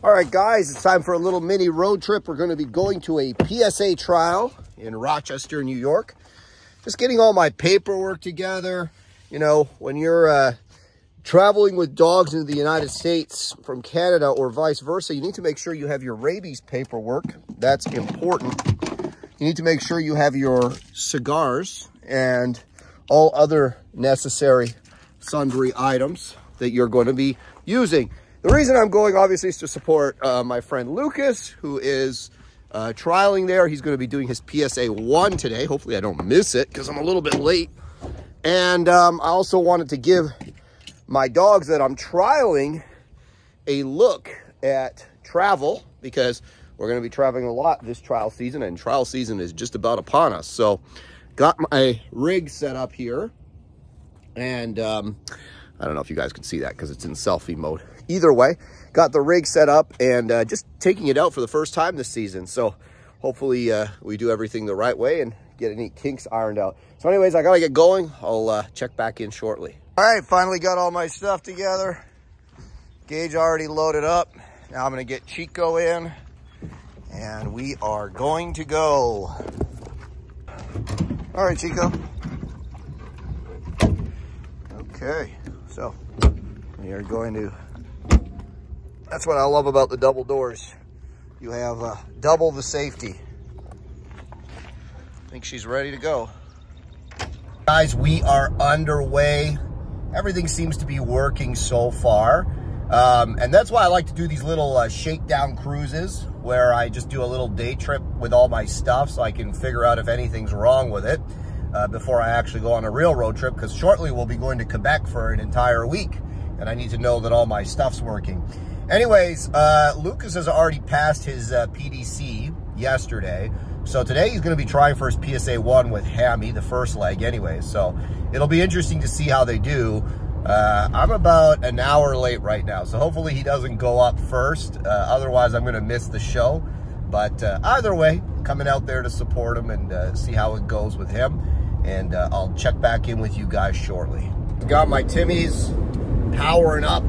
All right, guys, it's time for a little mini road trip. We're going to be going to a PSA trial in Rochester, New York. Just getting all my paperwork together. You know, when you're traveling with dogs into the United States from Canada or vice versa, you need to make sure you have your rabies paperwork. That's important. You need to make sure you have your cigars and all other necessary sundry items that you're going to be using. The reason I'm going, obviously, is to support my friend Lucas, who is trialing there. He's going to be doing his PSA 1 today. Hopefully I don't miss it because I'm a little bit late. And I also wanted to give my dogs that I'm trialing a look at travel, because we're going to be traveling a lot this trial season, and trial season is just about upon us. So got my rig set up here, and I don't know if you guys can see that because it's in selfie mode. Either way, got the rig set up and just taking it out for the first time this season. So hopefully we do everything the right way and get any kinks ironed out. So anyways, I gotta get going. I'll check back in shortly. All right, finally got all my stuff together. Gauge already loaded up. Now I'm gonna get Chico in and we are going to go. All right, Chico. Okay, so we are going to, that's what I love about the double doors. You have double the safety. I think she's ready to go. Guys, we are underway. Everything seems to be working so far. And that's why I like to do these little shakedown cruises where I just do a little day trip with all my stuff so I can figure out if anything's wrong with it before I actually go on a real road trip, because shortly we'll be going to Quebec for an entire week and I need to know that all my stuff's working. Anyways, Lucas has already passed his PDC yesterday. So today he's going to be trying for his PSA 1 with Hami, the first leg anyways. So it'll be interesting to see how they do. I'm about an hour late right now, so hopefully he doesn't go up first. Otherwise, I'm going to miss the show. But either way, coming out there to support him and see how it goes with him. And I'll check back in with you guys shortly. Got my Timmies powering up,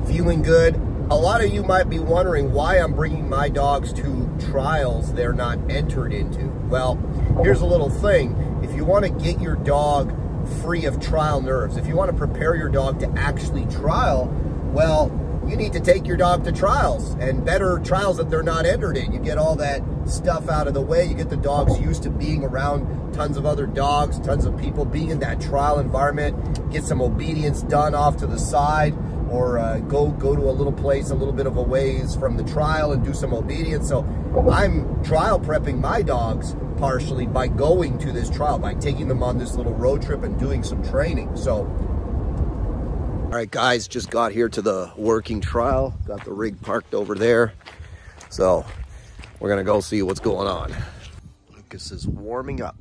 feeling good. A lot of you might be wondering why I'm bringing my dogs to trials they're not entered into. Well, here's a little thing. If you want to get your dog free of trial nerves, if you want to prepare your dog to actually trial, well, you need to take your dog to trials, and better trials that they're not entered in. You get all that stuff out of the way. You get the dogs used to being around tons of other dogs, tons of people, being in that trial environment. Get some obedience done off to the side, or go to a little place a little bit of a ways from the trial and do some obedience. So I'm trial prepping my dogs partially by going to this trial, by taking them on this little road trip and doing some training. So, all right, guys, just got here to the working trial. Got the rig parked over there. So we're gonna go see what's going on. Lucas is warming up.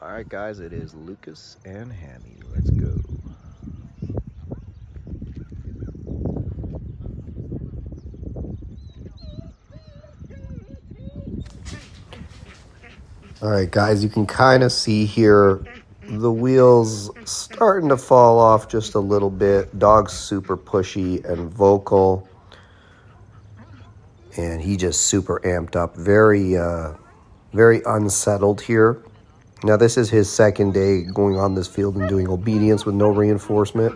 All right, guys, it is Lucas and Hami. Let's go. All right, guys, you can kind of see here the wheels starting to fall off just a little bit. Dog's super pushy and vocal, and he just super amped up, very unsettled here. Now, this is his second day going on this field and doing obedience with no reinforcement.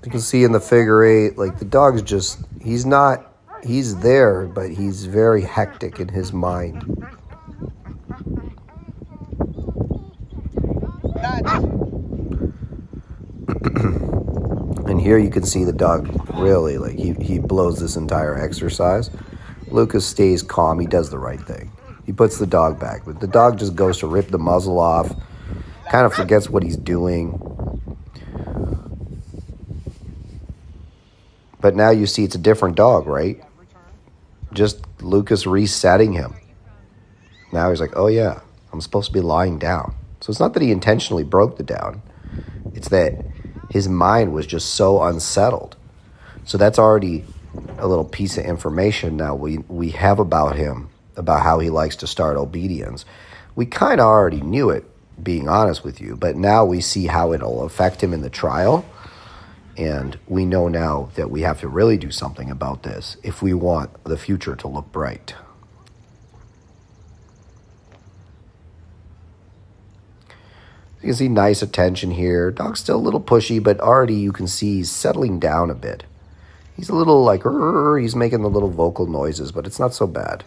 You can see in the figure 8, like, the dog's just, he's there, but he's very hectic in his mind. And here you can see the dog really, like, he blows this entire exercise. Lucas stays calm. He does the right thing. He puts the dog back, but the dog just goes to rip the muzzle off, kind of forgets what he's doing. But now you see it's a different dog, right? Just Lucas resetting him. Now he's like, oh yeah, I'm supposed to be lying down. So it's not that he intentionally broke the down. It's that his mind was just so unsettled. So that's already a little piece of information now we have about him, about how he likes to start obedience. We kind of already knew it, being honest with you, but now we see how it'll affect him in the trial. And we know now that we have to really do something about this if we want the future to look bright. You can see nice attention here. Dog's still a little pushy, but already you can see he's settling down a bit. He's a little like, he's making the little vocal noises, but it's not so bad.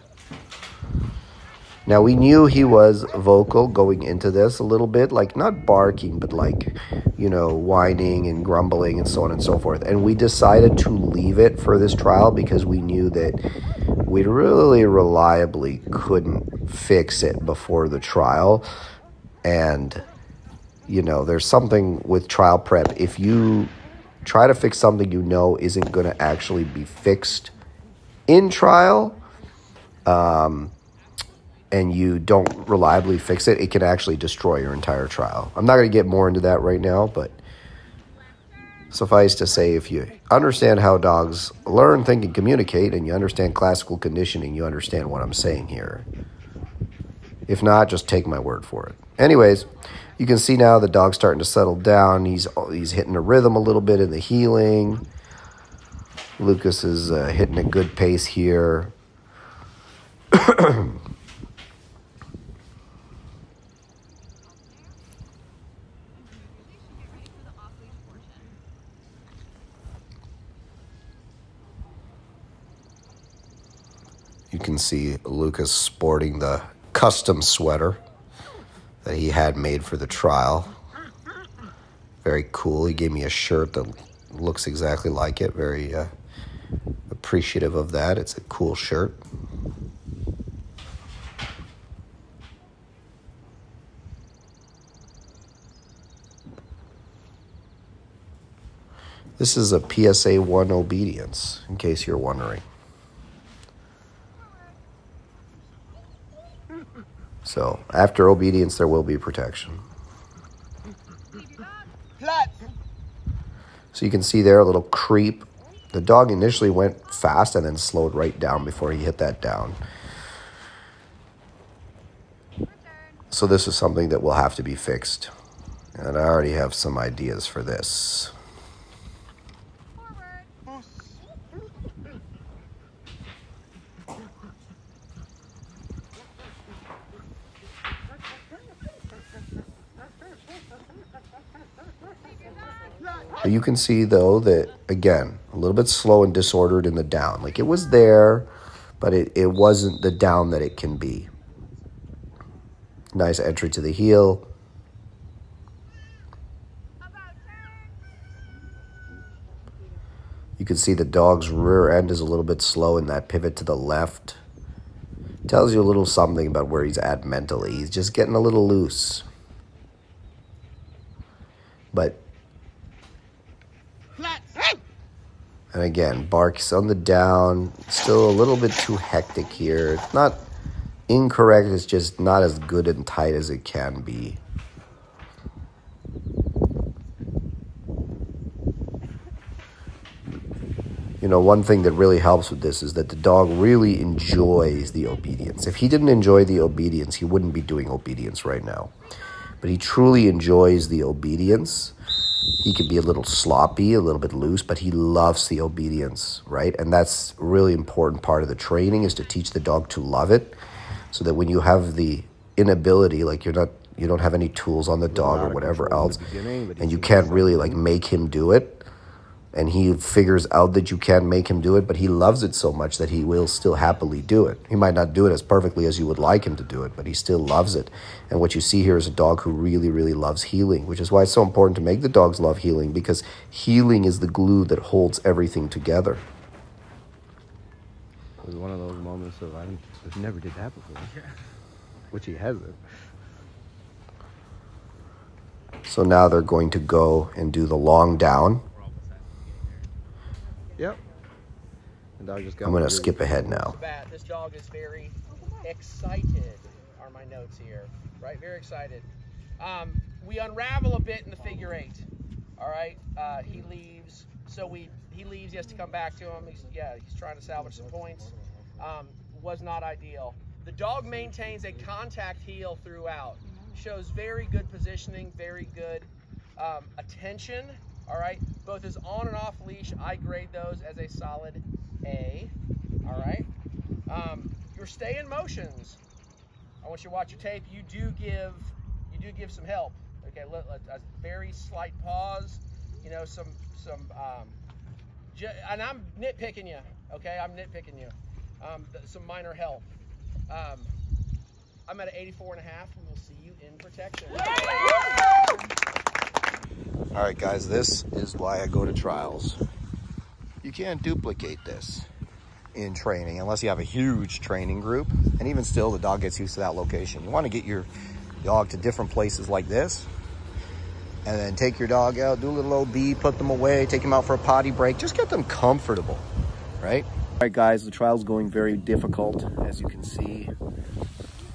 Now, we knew he was vocal going into this a little bit, like not barking, but like, you know, whining and grumbling and so on and so forth. And we decided to leave it for this trial because we knew that we really reliably couldn't fix it before the trial. And, you know, there's something with trial prep. If you try to fix something you know isn't going to actually be fixed in trial, and you don't reliably fix it, it can actually destroy your entire trial. I'm not going to get more into that right now, but suffice to say, if you understand how dogs learn, think, and communicate, and you understand classical conditioning, you understand what I'm saying here. If not, just take my word for it. Anyways, you can see now the dog's starting to settle down. He's hitting a rhythm a little bit in the heeling. Lucas is hitting a good pace here. You can see Lucas sporting the custom sweater that he had made for the trial. Very cool. He gave me a shirt that looks exactly like it. Very appreciative of that. It's a cool shirt. This is a PSA 1 obedience, in case you're wondering. So, after obedience, there will be protection. So you can see there a little creep. The dog initially went fast and then slowed right down before he hit that down. So this is something that will have to be fixed. And I already have some ideas for this. You can see, though, that, again, a little bit slow and disordered in the down. Like, it was there, but it wasn't the down that it can be. Nice entry to the heel. You can see the dog's rear end is a little bit slow in that pivot to the left. Tells you a little something about where he's at mentally. He's just getting a little loose. But... and again, barks on the down. Still a little bit too hectic here. It's not incorrect. It's just not as good and tight as it can be. You know, one thing that really helps with this is that the dog really enjoys the obedience. If he didn't enjoy the obedience, he wouldn't be doing obedience right now. But he truly enjoys the obedience. He could be a little sloppy, a little bit loose, but he loves the obedience, right? And that's a really important part of the training, is to teach the dog to love it, so that when you have the inability, like you don't have any tools on the dog or whatever else, and you can't really like make him do it, and he figures out that you can't make him do it, but he loves it so much that he will still happily do it. He might not do it as perfectly as you would like him to do it, but he still loves it. And what you see here is a dog who really, really loves heeling, which is why it's so important to make the dogs love heeling, because heeling is the glue that holds everything together. It was one of those moments of I never did that before, which he hasn't. So now they're going to go and do the long down. Yep. The dog just got I'm going to skip ahead now. This dog is very excited, are my notes here, right? Very excited. We unravel a bit in the figure 8. All right, he leaves. So he leaves. He has to come back to him. He's trying to salvage some points. Was not ideal. The dog maintains a contact heel throughout. Shows very good positioning, very good attention. All right, both his on and off leash, I grade those as a solid A. All right, your stay in motions. I want you to watch your tape. You do give some help. Okay, a very slight pause. You know, and I'm nitpicking you. Okay, I'm nitpicking you. Some minor help. I'm at an 84.5, and we'll see you in protection. All right, guys, this is why I go to trials. You can't duplicate this in training unless you have a huge training group. And even still, the dog gets used to that location. You want to get your dog to different places like this, and then take your dog out, do a little OB, put them away, take them out for a potty break. Just get them comfortable, right? All right, guys, the trial's going very difficult, as you can see.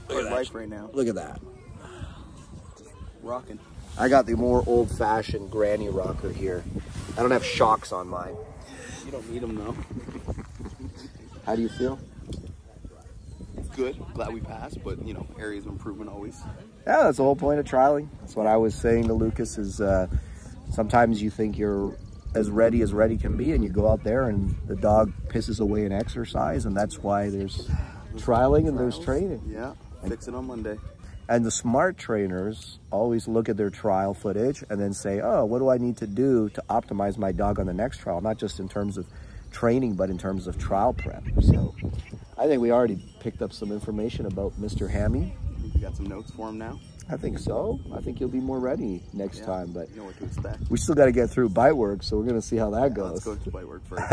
Look at life right now. Look at that. Rocking. I got the more old-fashioned granny rocker here. I don't have shocks on mine. You don't need them, though. How do you feel? Good. Glad we passed, but, you know, areas of improvement always. Yeah, that's the whole point of trialing. That's what I was saying to Lucas is sometimes you think you're as ready can be, and you go out there and the dog pisses away an exercise, and that's why there's trialing and there's training. Yeah, fix it on Monday. And the smart trainers always look at their trial footage and then say, oh, what do I need to do to optimize my dog on the next trial? Not just in terms of training, but in terms of trial prep. So I think we already picked up some information about Mr. Hami. I think we got some notes for him now. I think so. I think you'll be more ready next time. But you know what to expect. We still got to get through bite work, so we're going to see how that goes. Let's go to bite work first.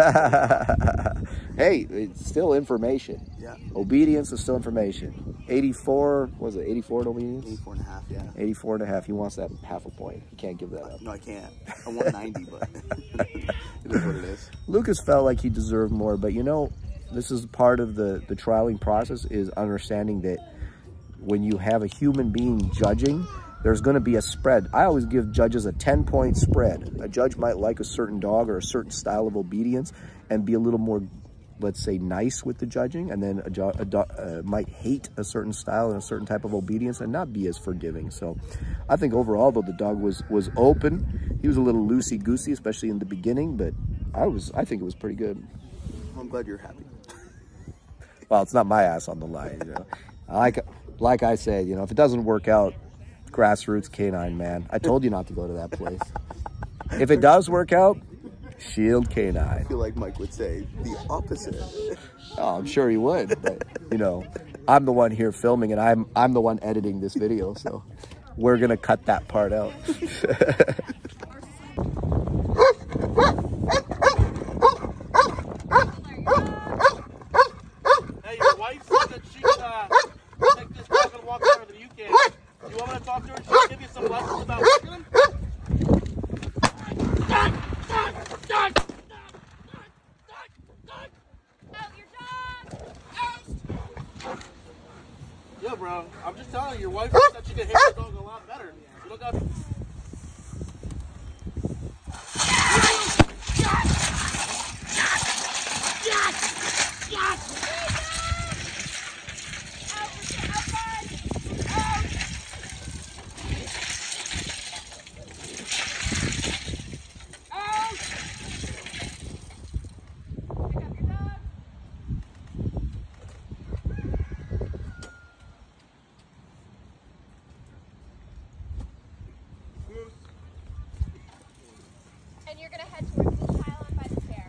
Hey, it's still information. Yeah. Obedience is still information. 84, what was it, 84 in obedience? 84.5, yeah. 84.5. He wants that half a point. He can't give that up. No, I can't. I want 90, but it is what it is. Lucas felt like he deserved more, but you know, this is part of the trialing process, is understanding that when you have a human being judging, there's going to be a spread. I always give judges a 10-point spread. A judge might like a certain dog or a certain style of obedience and be a little more, let's say, nice with the judging, and then a dog might hate a certain style and a certain type of obedience and not be as forgiving. So I think overall, though, the dog was open. He was a little loosey-goosey, especially in the beginning, but I think it was pretty good. Well, I'm glad you're happy. Well, it's not my ass on the line, you know. Like I said, you know, if it doesn't work out, Grassroots Canine, man. I told you not to go to that place. If it does work out, Shield Canine. I feel like Mike would say the opposite. Oh, I'm sure he would, but, you know, I'm the one here filming, and I'm the one editing this video, so we're going to cut that part out. Hey, your wife said that she can take this dog and walk better than you can. Do you want me to talk to her? She'll give you some lessons about working him? Yeah, bro. I'm just telling you, your wife said she can handle the dog a lot better. You don't got... And you're going to head towards the pylon by the chair.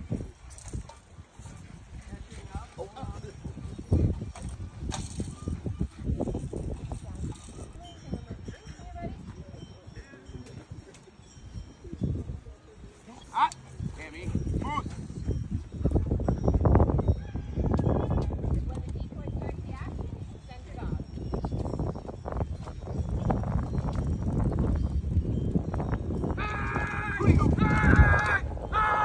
Hami, Moose. When the decoy starts the action, send your dog. Ah!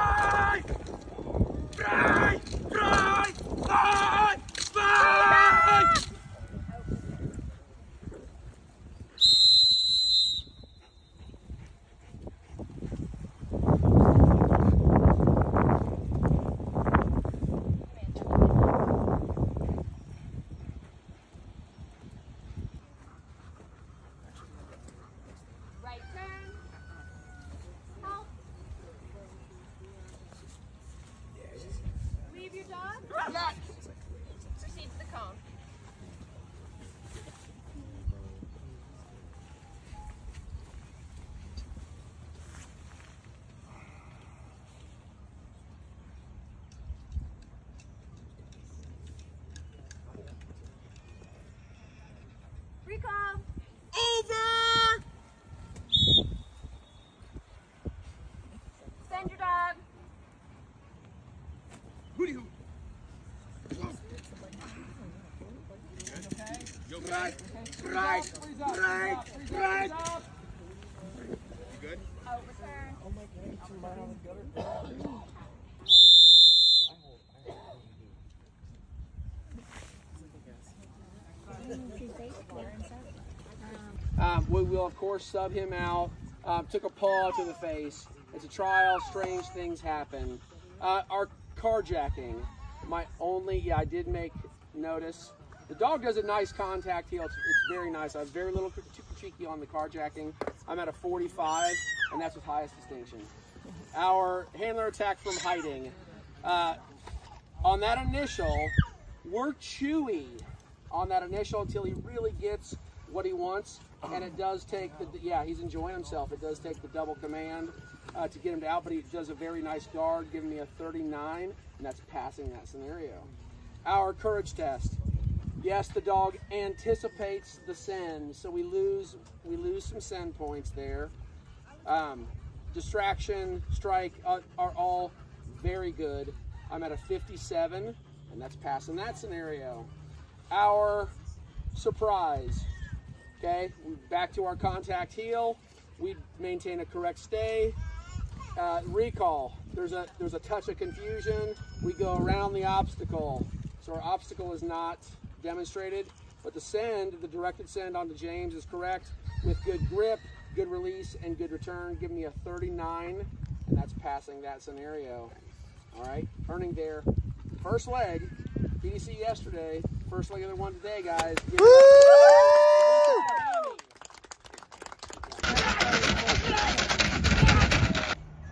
Recall. Over! Send your dog. Right. Good? Overturn. We will, of course, sub him out. Took a paw to the face. It's a trial. Strange things happen. Our carjacking, I did make notice. The dog does a nice contact heel. It's very nice. I have very little cheeky on the carjacking. I'm at a 45, and that's his highest distinction. Our handler attack from hiding. On that initial, we're chewy on that initial until he really gets what he wants. And it does take he's enjoying himself. It does take the double command to get him out, but he does a very nice guard, giving me a 39, and that's passing that scenario. Our courage test. Yes, the dog anticipates the send, so we lose some send points there. Distraction, strike are all very good. I'm at a 57, and that's passing that scenario. Our surprise. Okay, back to our contact heel. We maintain a correct stay. Recall. There's a touch of confusion. We go around the obstacle, so our obstacle is not demonstrated, but the send, the directed send onto James is correct with good grip, good release, and good return. Give me a 39, and that's passing that scenario. All right, earning there. First leg, PDC yesterday. First leg of the one today, guys. Woo!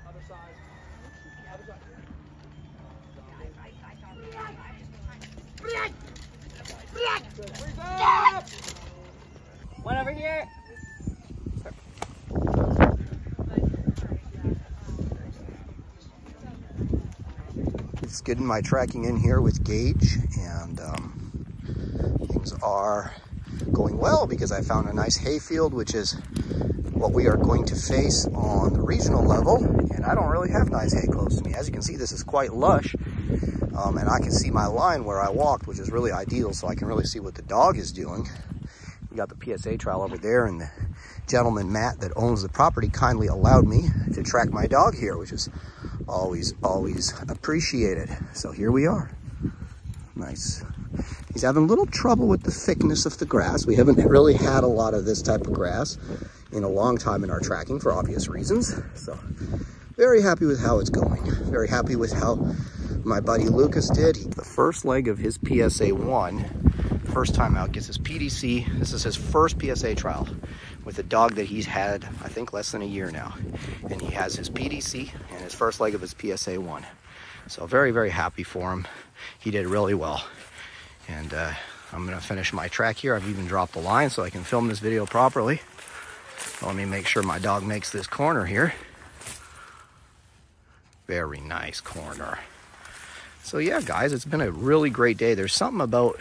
Other side. Other side. One over here. Just getting my tracking in here with Gage, and things are going well because I found a nice hayfield, which is what we are going to face on the regional level, and I don't really have nice hay close to me. As you can see, this is quite lush, and I can see my line where I walked, which is really ideal, so I can really see what the dog is doing. We got the PSA trial over there, and the gentleman, Matt, that owns the property kindly allowed me to track my dog here, which is always appreciated. So here we are. Nice. He's having a little trouble with the thickness of the grass. We haven't really had a lot of this type of grass in a long time in our tracking for obvious reasons. So very happy with how it's going. Very happy with how my buddy Lucas did. The first leg of his PSA 1, first time out, gets his PDC. This is his first PSA trial with a dog that he's had, I think, less than a year now. And he has his PDC and his first leg of his PSA 1. So very, very happy for him. He did really well. And I'm gonna finish my track here. I've even dropped the line so I can film this video properly. Let me make sure my dog makes this corner here. Very nice corner. So yeah, guys, it's been a really great day. There's something about,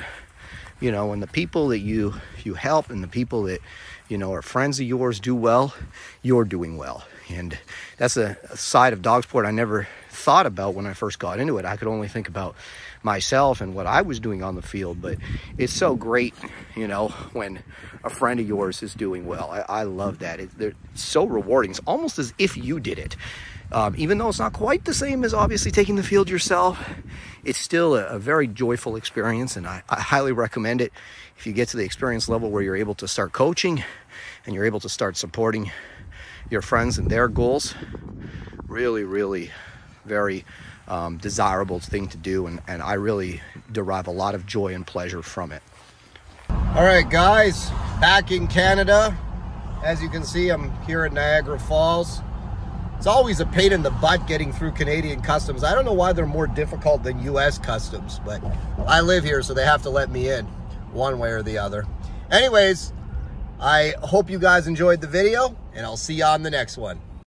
you know, when the people that you help and the people that, you know, are friends of yours do well, you're doing well. And that's a side of dog sport I never thought about when I first got into it. I could only think about myself and what I was doing on the field, but it's so great, you know, when a friend of yours is doing well. I love that. It's so rewarding. It's almost as if you did it. Even though it's not quite the same as obviously taking the field yourself, it's still a very joyful experience, and I highly recommend it if you get to the experience level where you're able to start coaching and you're able to start supporting your friends and their goals. Really, really very desirable thing to do, and I really derive a lot of joy and pleasure from it. All right, guys, back in Canada. As you can see, I'm here at Niagara Falls. It's always a pain in the butt getting through Canadian customs. I don't know why they're more difficult than US customs, but I live here, so they have to let me in one way or the other. Anyways, I hope you guys enjoyed the video, and I'll see you on the next one.